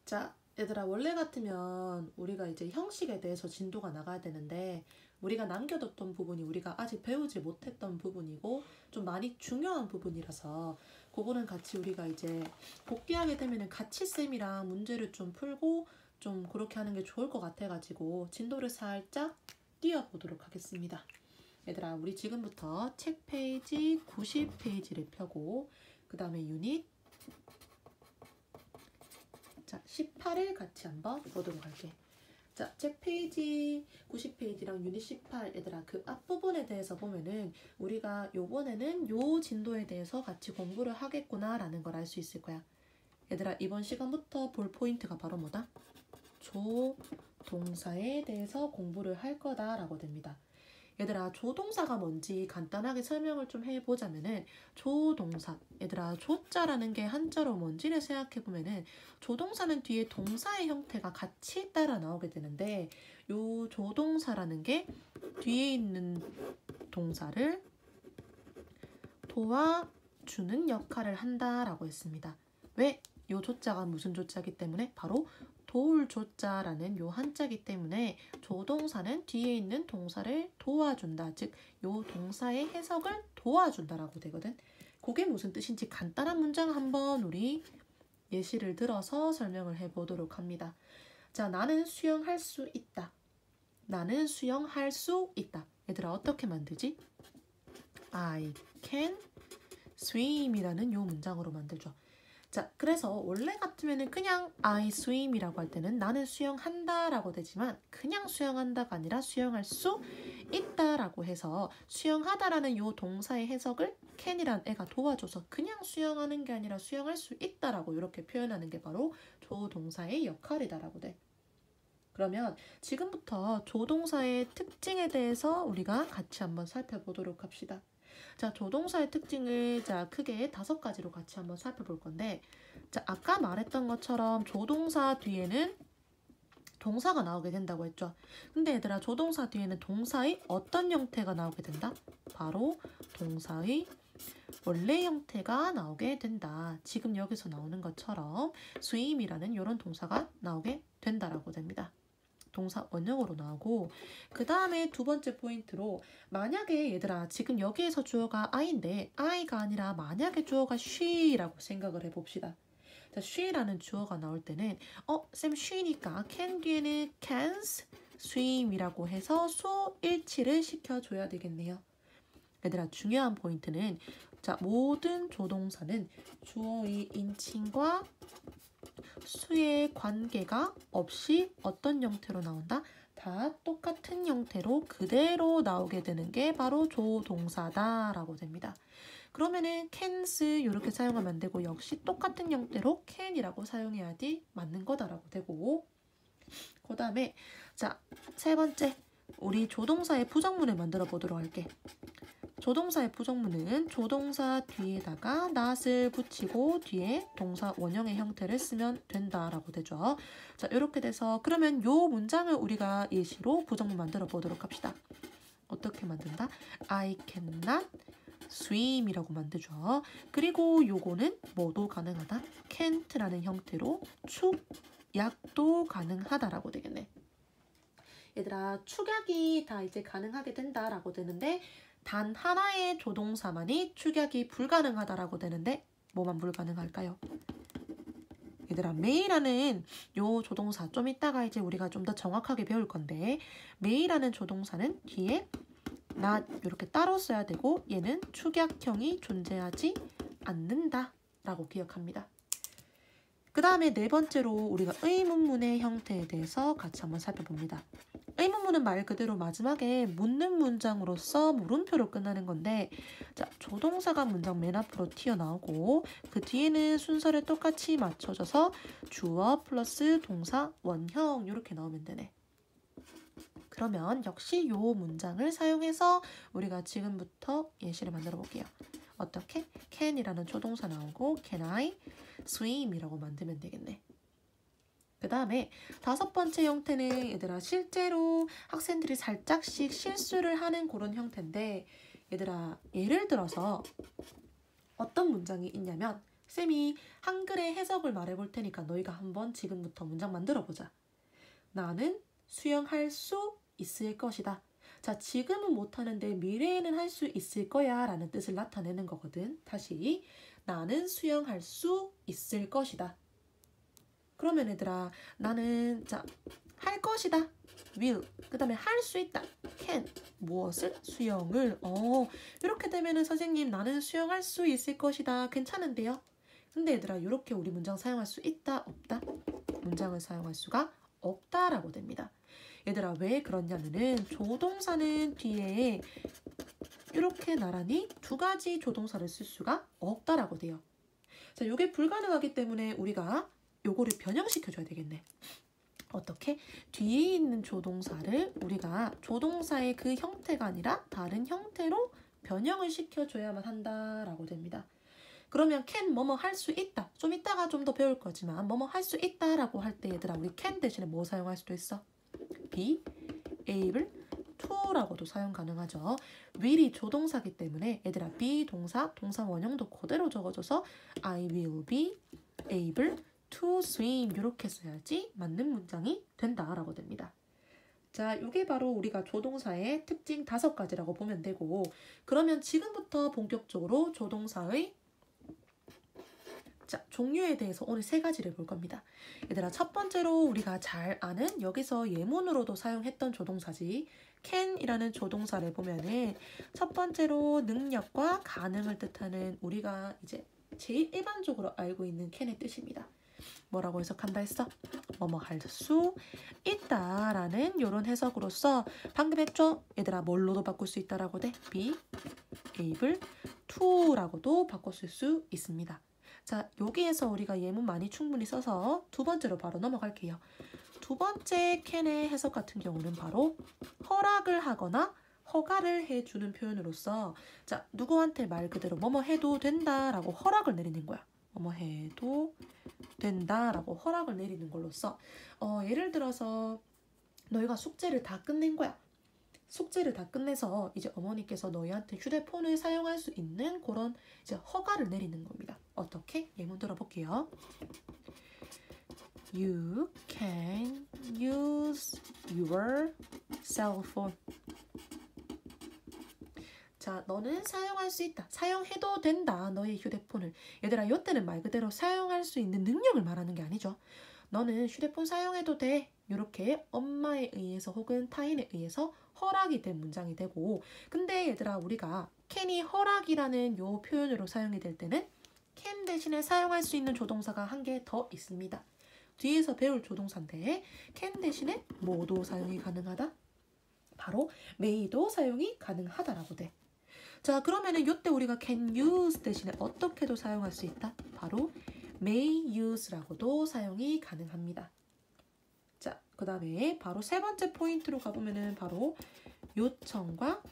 자, 얘들아, 원래 같으면 우리가 이제 형식에 대해서 진도가 나가야 되는데 우리가 남겨뒀던 부분이 우리가 아직 배우지 못했던 부분이고 좀 많이 중요한 부분이라서 그거는 같이 우리가 이제 복귀하게 되면은 같이 쌤이랑 문제를 좀 풀고 좀 그렇게 하는 게 좋을 것 같아가지고 진도를 살짝 띄워보도록 하겠습니다. 얘들아, 우리 지금부터 책 페이지 90페이지를 펴고 그 다음에 유닛 18을 같이 한번 보도록 할게. 자, 책 페이지 90페이지랑 유닛 18 얘들아 그 앞부분에 대해서 보면은 우리가 요번에는 요 진도에 대해서 같이 공부를 하겠구나 라는 걸 알 수 있을 거야. 얘들아 이번 시간부터 볼 포인트가 바로 뭐다? 조동사에 대해서 공부를 할 거다 라고 됩니다. 얘들아 조동사가 뭔지 간단하게 설명을 좀 해보자면은 조동사 얘들아 조자라는 게 한자로 뭔지를 생각해보면은 조동사는 뒤에 동사의 형태가 같이 따라 나오게 되는데 요 조동사라는 게 뒤에 있는 동사를 도와주는 역할을 한다라고 했습니다. 왜? 요 조자가 무슨 조자이기 때문에 바로 도울 조자라는 요 한자이기 때문에 조동사는 뒤에 있는 동사를 도와준다. 즉, 요 동사의 해석을 도와준다라고 되거든. 그게 무슨 뜻인지 간단한 문장 한번 우리 예시를 들어서 설명을 해보도록 합니다. 자, 나는 수영할 수 있다. 나는 수영할 수 있다. 얘들아 어떻게 만들지? I can swim이라는 요 문장으로 만들죠. 자, 그래서 원래 같으면은 그냥 I swim이라고 할 때는 나는 수영한다 라고 되지만 그냥 수영한다가 아니라 수영할 수 있다라고 해서 수영하다라는 요 동사의 해석을 can이란 애가 도와줘서 그냥 수영하는 게 아니라 수영할 수 있다라고 이렇게 표현하는 게 바로 조동사의 역할이다라고 돼. 그러면 지금부터 조동사의 특징에 대해서 우리가 같이 한번 살펴보도록 합시다. 자, 조동사의 특징을 자 크게 5가지로 같이 한번 살펴볼 건데, 자 아까 말했던 것처럼 조동사 뒤에는 동사가 나오게 된다고 했죠. 근데 얘들아 조동사 뒤에는 동사의 어떤 형태가 나오게 된다? 바로 동사의 원래 형태가 나오게 된다. 지금 여기서 나오는 것처럼 swim이라는 이런 동사가 나오게 된다라고 됩니다. 동사 원형으로 나오고 그 다음에 두 번째 포인트로 만약에 얘들아 지금 여기에서 주어가 I인데 I가 아니라 만약에 주어가 she라고 생각을 해봅시다. 자, she라는 주어가 나올 때는 쌤 she니까 can 뒤에는 cans swim이라고 해서 수일치를 시켜줘야 되겠네요. 얘들아 중요한 포인트는 자 모든 조동사는 주어의 인칭과 수의 관계가 없이 어떤 형태로 나온다? 다 똑같은 형태로 그대로 나오게 되는 게 바로 조동사다라고 됩니다. 그러면은 cans 이렇게 사용하면 안 되고 역시 똑같은 형태로 can이라고 사용해야지 맞는 거다라고 되고 그 다음에 자 세 번째 우리 조동사의 부정문을 만들어 보도록 할게. 조동사의 부정문은 조동사 뒤에다가 not을 붙이고 뒤에 동사 원형의 형태를 쓰면 된다라고 되죠. 자, 이렇게 돼서 그러면 요 문장을 우리가 예시로 부정문 만들어 보도록 합시다. 어떻게 만든다? I cannot swim이라고 만들죠. 그리고 요거는 뭐도 가능하다? can't라는 형태로 축약도 가능하다라고 되겠네. 얘들아 축약이 다 이제 가능하게 된다라고 되는데 단 하나의 조동사만이 축약이 불가능하다라고 되는데 뭐만 불가능할까요? 얘들아 may라는 요 조동사 좀 이따가 이제 우리가 좀 더 정확하게 배울 건데 may라는 조동사는 뒤에 not 이렇게 따로 써야 되고 얘는 축약형이 존재하지 않는다 라고 기억합니다. 그 다음에 네 번째로 우리가 의문문의 형태에 대해서 같이 한번 살펴봅니다. 의문문은 말 그대로 마지막에 묻는 문장으로서 물음표로 끝나는 건데 자 조동사가 문장 맨 앞으로 튀어나오고 그 뒤에는 순서를 똑같이 맞춰줘서 주어 플러스 동사 원형 이렇게 나오면 되네. 그러면 역시 요 문장을 사용해서 우리가 지금부터 예시를 만들어 볼게요. 어떻게? can이라는 조동사 나오고 can I swim이라고 만들면 되겠네. 그 다음에 5번째 형태는 얘들아 실제로 학생들이 살짝씩 실수를 하는 그런 형태인데 얘들아 예를 들어서 어떤 문장이 있냐면 쌤이 한글의 해석을 말해볼 테니까 너희가 한번 지금부터 문장 만들어 보자. 나는 수영할 수 있을 것이다. 자, 지금은 못하는데 미래에는 할 수 있을 거야 라는 뜻을 나타내는 거거든. 다시 나는 수영할 수 있을 것이다. 그러면 얘들아 나는 자 할 것이다. will. 그 다음에 할 수 있다. can. 무엇을? 수영을. 이렇게 되면은 선생님 나는 수영할 수 있을 것이다. 괜찮은데요? 근데 얘들아 이렇게 우리 문장 사용할 수 있다? 없다? 문장을 사용할 수가 없다라고 됩니다. 얘들아 왜 그러냐면은 조동사는 뒤에 이렇게 나란히 두 가지 조동사를 쓸 수가 없다라고 돼요. 자, 요게 불가능하기 때문에 우리가 요거를 변형시켜줘야 되겠네. 어떻게? 뒤에 있는 조동사를 우리가 조동사의 그 형태가 아니라 다른 형태로 변형을 시켜줘야만 한다라고 됩니다. 그러면 can 뭐뭐 할 수 있다. 좀 이따가 좀 더 배울 거지만 뭐뭐 할 수 있다라고 할 때 얘들아 우리 can 대신에 뭐 사용할 수도 있어? be able to라고도 사용 가능하죠. will이 조동사기 때문에 얘들아 be 동사 원형도 그대로 적어줘서 I will be able to swim 이렇게 써야지 맞는 문장이 된다라고 됩니다. 자, 이게 바로 우리가 조동사의 특징 5가지라고 보면 되고 그러면 지금부터 본격적으로 조동사의 자, 종류에 대해서 오늘 3가지를 볼 겁니다. 얘들아 첫 번째로 우리가 잘 아는 여기서 예문으로도 사용했던 조동사지 can이라는 조동사를 보면은 첫 번째로 능력과 가능을 뜻하는 우리가 이제 제일 일반적으로 알고 있는 can의 뜻입니다. 뭐라고 해석한다 했어? 뭐뭐 할 수 있다라는 이런 해석으로서 방금 했죠? 얘들아 뭘로도 바꿀 수 있다라고 돼? be able to라고도 바꿨을 수 있습니다. 자, 여기에서 우리가 예문 많이 충분히 써서 두 번째로 바로 넘어갈게요. 두 번째 can의 해석 같은 경우는 바로 허락을 하거나 허가를 해주는 표현으로서 자, 누구한테 말 그대로 뭐뭐 해도 된다라고 허락을 내리는 거야. 뭐뭐 해도 된다라고 허락을 내리는 걸로써 예를 들어서 너희가 숙제를 다 끝낸 거야. 숙제를 다 끝내서 이제 어머니께서 너희한테 휴대폰을 사용할 수 있는 그런 이제 허가를 내리는 겁니다. 어떻게? 예문 들어볼게요. You can use your cell phone. 자, 너는 사용할 수 있다. 사용해도 된다. 너의 휴대폰을. 얘들아, 이때는 말 그대로 사용할 수 있는 능력을 말하는 게 아니죠. 너는 휴대폰 사용해도 돼. 이렇게 엄마에 의해서 혹은 타인에 의해서 허락이 된 문장이 되고 근데 얘들아 우리가 can이 허락이라는 요 표현으로 사용이 될 때는 can 대신에 사용할 수 있는 조동사가 한 개 더 있습니다. 뒤에서 배울 조동사인데 can 대신에 뭐도 사용이 가능하다? 바로 may도 사용이 가능하다라고 돼. 자, 그러면은 이때 우리가 can use 대신에 어떻게도 사용할 수 있다? 바로 may use라고도 사용이 가능합니다. 자, 그 다음에 바로 세 번째 포인트로 가보면은 바로 요청과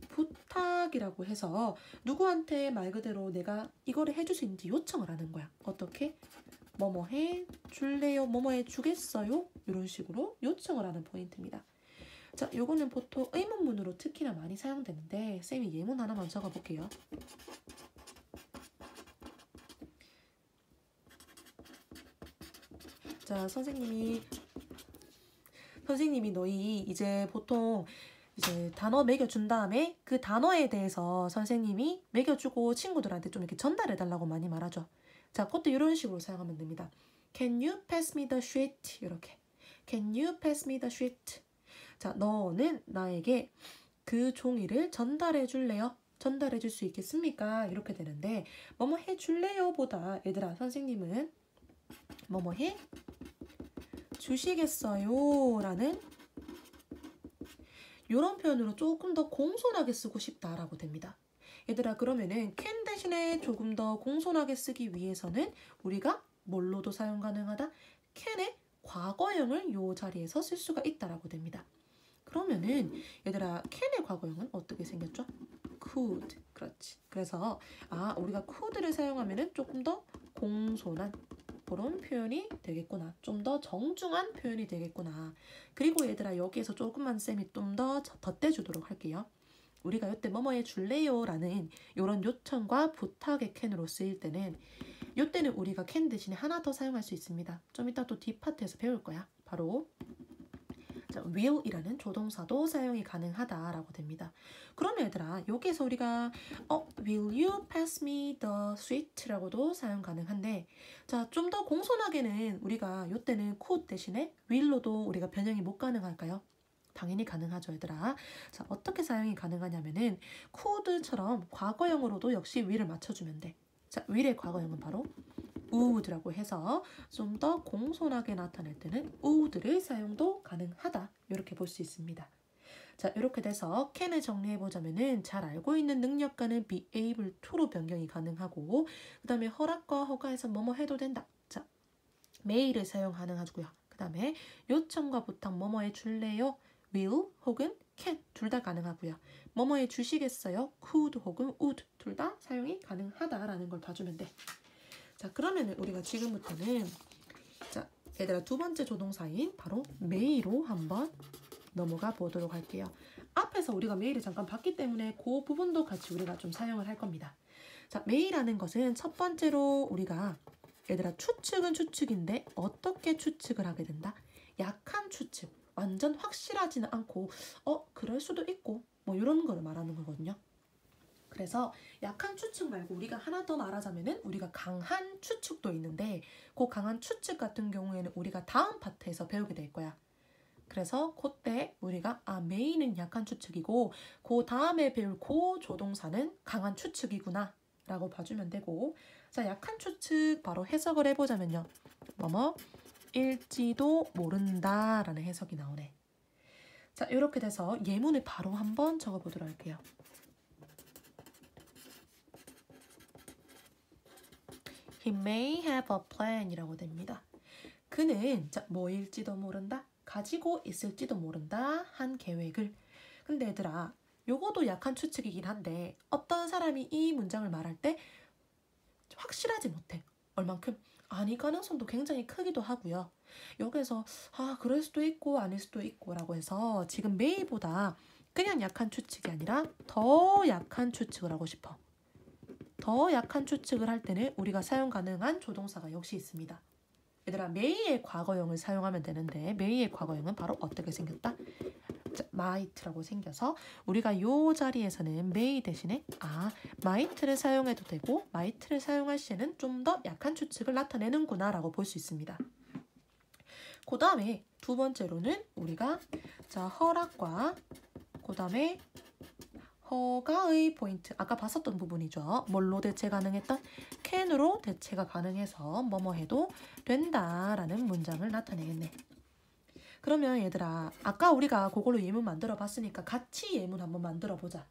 부탁이라고 해서 누구한테 말 그대로 내가 이거를 해줄 수 있는지 요청을 하는 거야. 어떻게? 뭐뭐 해 줄래요? 뭐뭐 해 주겠어요? 이런 식으로 요청을 하는 포인트입니다. 자, 요거는 보통 의문문으로 특히나 많이 사용되는데 쌤이 예문 하나만 적어볼게요. 자, 선생님이 너희 이제 보통 이제 단어 매겨준 다음에 그 단어에 대해서 선생님이 매겨주고 친구들한테 좀 이렇게 전달해달라고 많이 말하죠. 자, 그것도 이런 식으로 사용하면 됩니다. Can you pass me the sheet? 이렇게. Can you pass me the sheet? 자, 너는 나에게 그 종이를 전달해 줄래요? 전달해 줄 수 있겠습니까? 이렇게 되는데 뭐뭐 해 줄래요? 보다 얘들아 선생님은 뭐뭐 해 주시겠어요? 라는 이런 표현으로 조금 더 공손하게 쓰고 싶다라고 됩니다. 얘들아 그러면은 can 대신에 조금 더 공손하게 쓰기 위해서는 우리가 뭘로도 사용 가능하다? can의 과거형을 이 자리에서 쓸 수가 있다라고 됩니다. 그러면은 얘들아 can의 과거형은 어떻게 생겼죠? could. 그렇지. 그래서 우리가 could를 사용하면은 조금 더 공손한 그런 표현이 되겠구나. 좀 더 정중한 표현이 되겠구나. 그리고 얘들아 여기에서 조금만 쌤이 좀 더 덧대주도록 할게요. 우리가 이때 뭐뭐 해줄래요? 라는 이런 요청과 부탁의 캔으로 쓰일 때는 이때는 우리가 can 대신에 하나 더 사용할 수 있습니다. 좀 이따 또 뒷파트에서 배울 거야. 바로 will이라는 조동사도 사용이 가능하다라고 됩니다. 그러면 얘들아 여기에서 우리가 will you pass me the sweet라고도 사용 가능한데 자, 좀 더 공손하게는 우리가 이때는 could 대신에 will로도 우리가 변형이 못 가능할까요? 당연히 가능하죠 얘들아. 자, 어떻게 사용이 가능하냐면은 could처럼 과거형으로도 역시 will을 맞춰주면 돼. 자, will의 과거형은 바로 would라고 해서 좀 더 공손하게 나타낼 때는 would를 사용도 가능하다. 이렇게 볼 수 있습니다. 자, 이렇게 돼서 can을 정리해보자면은 잘 알고 있는 능력과는 be able to로 변경이 가능하고 그 다음에 허락과 허가해서 뭐뭐 해도 된다. 자, may를 사용 가능하고요. 그 다음에 요청과 부탁 뭐뭐 해줄래요? will 혹은 can 둘 다 가능하고요. 뭐뭐 해주시겠어요? could 혹은 would 둘 다 사용이 가능하다라는 걸 봐주면 돼. 자, 그러면 우리가 지금부터는 자, 얘들아 두 번째 조동사인 바로 may로 한번 넘어가 보도록 할게요. 앞에서 우리가 may를 잠깐 봤기 때문에 그 부분도 같이 우리가 좀 사용을 할 겁니다. 자, may라는 것은 첫 번째로 우리가 얘들아 추측은 추측인데 어떻게 추측을 하게 된다? 약한 추측. 완전 확실하지는 않고 그럴 수도 있고 뭐 이런 걸 말하는 거거든요. 그래서 약한 추측 말고 우리가 하나 더 말하자면은 우리가 강한 추측도 있는데 그 강한 추측 같은 경우에는 우리가 다음 파트에서 배우게 될 거야. 그래서 그때 우리가 may는 약한 추측이고 그 다음에 배울 그 조동사는 강한 추측이구나 라고 봐주면 되고 자, 약한 추측 바로 해석을 해보자면요. 뭐뭐 일지도 모른다 라는 해석이 나오네. 자, 이렇게 돼서 예문을 바로 한번 적어보도록 할게요. He may have a plan 이라고 됩니다. 그는 자, 뭐일지도 모른다? 가지고 있을지도 모른다 한 계획을. 근데 얘들아 요거도 약한 추측이긴 한데 어떤 사람이 이 문장을 말할 때 확실하지 못해. 얼만큼? 아닐 가능성도 굉장히 크기도 하고요. 여기서 그럴 수도 있고 아닐 수도 있고 라고 해서 지금 may보다 그냥 약한 추측이 아니라 더 약한 추측을 하고 싶어. 더 약한 추측을 할 때는 우리가 사용 가능한 조동사가 역시 있습니다. 얘들아 may의 과거형을 사용하면 되는데 may의 과거형은 바로 어떻게 생겼다? might라고 생겨서 우리가 이 자리에서는 may 대신에 might를 사용해도 되고 might를 사용할 시에는 좀 더 약한 추측을 나타내는구나 라고 볼 수 있습니다. 그 다음에 두 번째로는 우리가 자, 허락과 그 다음에 허가의 포인트 아까 봤었던 부분이죠. 뭘로 대체 가능했던? can으로 대체가 가능해서 뭐뭐 해도 된다라는 문장을 나타내겠네. 그러면 얘들아 아까 우리가 그걸로 예문 만들어 봤으니까 같이 예문 한번 만들어 보자.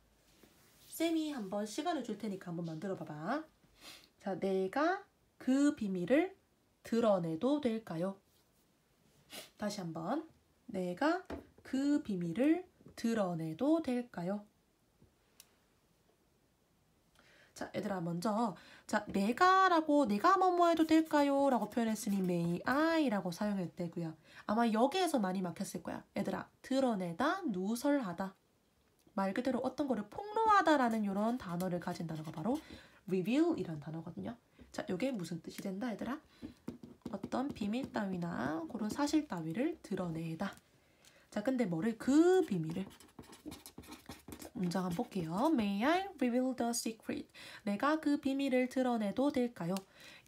쌤이 한번 시간을 줄 테니까 한번 만들어 봐봐. 자, 내가 그 비밀을 드러내도 될까요? 다시 한번. 내가 그 비밀을 드러내도 될까요? 자, 얘들아 먼저 자, 내가 뭐뭐 해도 될까요? 라고 표현했으니 may I라고 사용했대고요. 아마 여기에서 많이 막혔을 거야. 얘들아 드러내다, 누설하다. 말 그대로 어떤 거를 폭로하다라는 이런 단어를 가진 단어가 바로 reveal이라는 단어거든요. 자, 이게 무슨 뜻이 된다 얘들아? 어떤 비밀 따위나 그런 사실 따위를 드러내다. 자, 근데 뭐를 그 비밀을 문장 한번 볼게요. May I reveal the secret? 내가 그 비밀을 드러내도 될까요?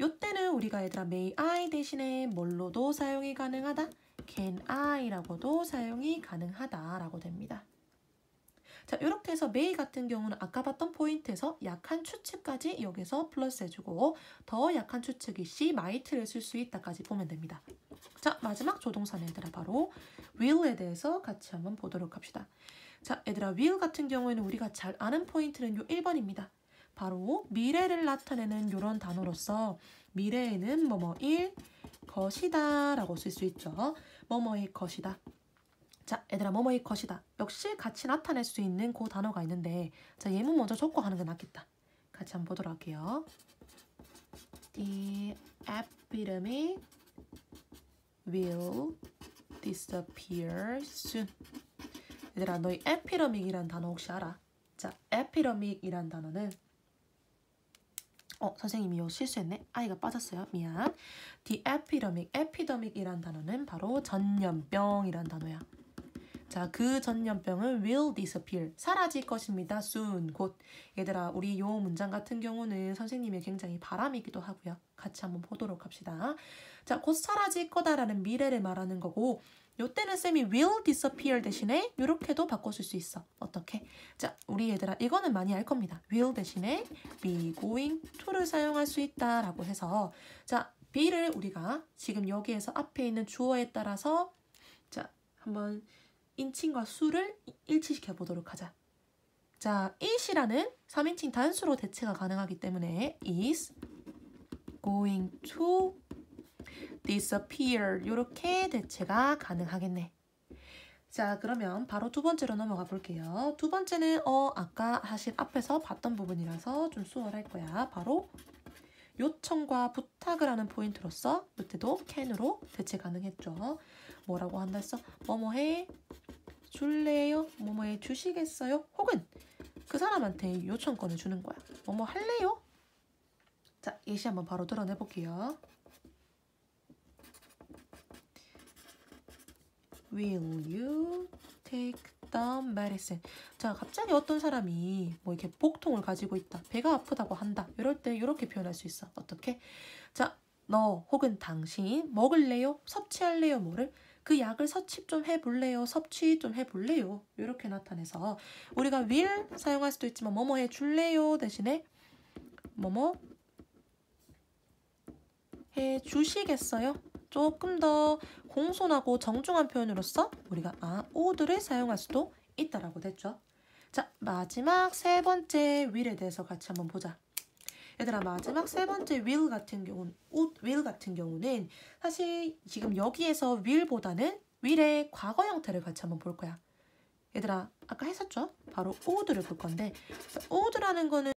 이때는 우리가 얘들아 may I 대신에 뭘로도 사용이 가능하다? can I라고도 사용이 가능하다라고 됩니다. 자, 이렇게 해서 may 같은 경우는 아까 봤던 포인트에서 약한 추측까지 여기서 플러스 해주고 더 약한 추측이 시 might를 쓸 수 있다까지 보면 됩니다. 자, 마지막 조동사는 얘들아 바로 will에 대해서 같이 한번 보도록 합시다. 자, 얘들아 will 같은 경우에는 우리가 잘 아는 포인트는 요 1번입니다. 바로 미래를 나타내는 이런 단어로서 미래에는 뭐뭐일 것이다 라고 쓸 수 있죠. 뭐뭐일 것이다. 자, 얘들아 뭐뭐일 것이다. 역시 같이 나타낼 수 있는 그 단어가 있는데 자, 예문 먼저 적고 하는 게 낫겠다. 같이 한번 보도록 할게요. The epidemic will disappear soon. 얘들아 너희 에피더믹이라는 단어 혹시 알아? 자, epidemic이란 단어는 선생님이 실수했네. 아이가 빠졌어요. 미안. The epidemic이란 단어는 바로 전염병이란 단어야. 자, 그 전염병은 will disappear. 사라질 것입니다. soon. 곧. 얘들아, 우리 요 문장 같은 경우는 선생님의 굉장히 바람이기도 하고요. 같이 한번 보도록 합시다. 자, 곧 사라질 거다라는 미래를 말하는 거고 요때는 쌤이 will disappear 대신에 이렇게도 바꿔줄 수 있어. 어떻게? 자, 우리 얘들아 이거는 많이 알 겁니다. will 대신에 be going to를 사용할 수 있다라고 해서 자, be를 우리가 지금 여기에서 앞에 있는 주어에 따라서 자, 한번 인칭과 수를 일치시켜 보도록 하자. 자, it이라는 3인칭 단수로 대체가 가능하기 때문에 is going to disappear 이렇게 대체가 가능하겠네. 자, 그러면 바로 두 번째로 넘어가 볼게요. 두 번째는 아까 사실 앞에서 봤던 부분이라서 좀 수월할 거야. 바로 요청과 부탁을 하는 포인트로서 이때도 can으로 대체 가능했죠. 뭐라고 한다 했어? 뭐뭐해 줄래요? 뭐뭐해 주시겠어요? 혹은 그 사람한테 요청권을 주는 거야. 뭐뭐 할래요? 자, 예시 한번 바로 드러내 볼게요. Will you take the medicine? 자, 갑자기 어떤 사람이 뭐 이렇게 복통을 가지고 있다. 배가 아프다고 한다. 이럴 때 이렇게 표현할 수 있어. 어떻게? 자, 너 혹은 당신 먹을래요? 섭취할래요? 뭐를? 그 약을 섭취 좀 해볼래요? 섭취 좀 해볼래요? 이렇게 나타내서 우리가 will 사용할 수도 있지만 뭐뭐 해줄래요? 대신에 뭐뭐 해주시겠어요? 조금 더 공손하고 정중한 표현으로서 우리가 would를 사용할 수도 있다라고 됐죠. 자, 마지막 세 번째 will에 대해서 같이 한번 보자. 얘들아, 마지막 세 번째 will 같은 경우는 사실 지금 여기에서 will보다는 will의 과거 형태를 같이 한번 볼 거야. 얘들아, 아까 했었죠? 바로 would를 볼 건데 would라는 거는